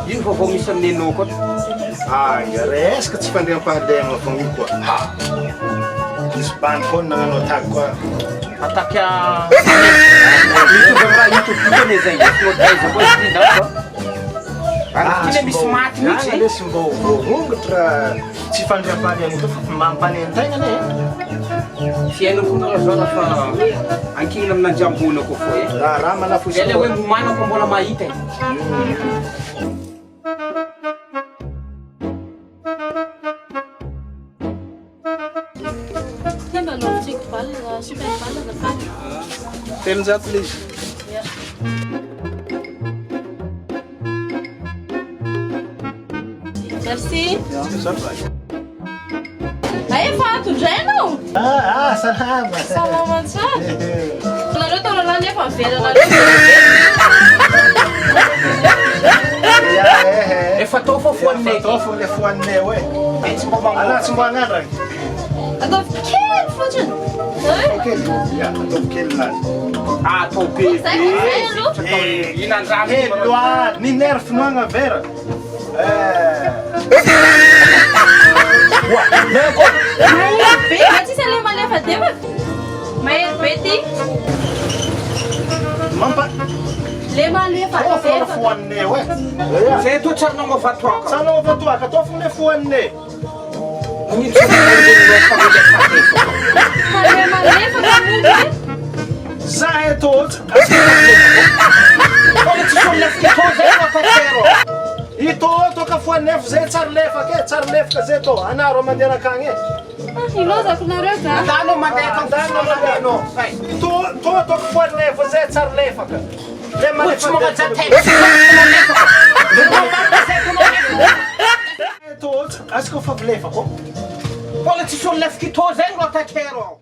Ino vaovao misy amin'nenao koa? Resaka tsy fandriam-pahalema fogna koa. Misy bany koa nagnano attaque koa. Attaque YouTube raha YouTube kene zay. Aiza koa izy ndako. Kene misy maty mihitsy. Lesy mbô voahongatra tsy fandriam-pahalema koa fa mampanian-tegna ne. Fiainako zao fa ankina amin'andrambola koa fo e. Raha manafosy. Ele hoe momanako mbola mahita e. Telonjato lay izy. Merci. Aí, Fato, já é não? Salama. Salama, sabe? Na luta, ela não é favela, na Efa tao fa foanay. Tao fa le foanay hoe. Tsy mba magnano. Ana tsy mba hagnano raha. Atao kely fotsiny. Okej. Ja, atao kely lazy. Atao bebe. Inan-drano. Loa, ni nerf no agnavera. Mas você lembra leva deva? Mas beti. Mampa. Lembra leva Tao fa le deva? foanay hoe. Zay to tsara nanao vatoaka. Sanao vatoaka, tao fa le foanay. Mintsy Lembra leva da Za eto. Kola tsy solafika to zay no atakero. Ito toka foanay zay tsara lefaka, tsara lefaka zay to. Anaro mandeha akagny e. Iloza kunareo ka? Andalo mandeha ka Andalo. To toka foanay zay tsara lefaka. Le Tsy malefa. Eto, asko fa lefa ko. Kola tsy solafika to zay no atakero.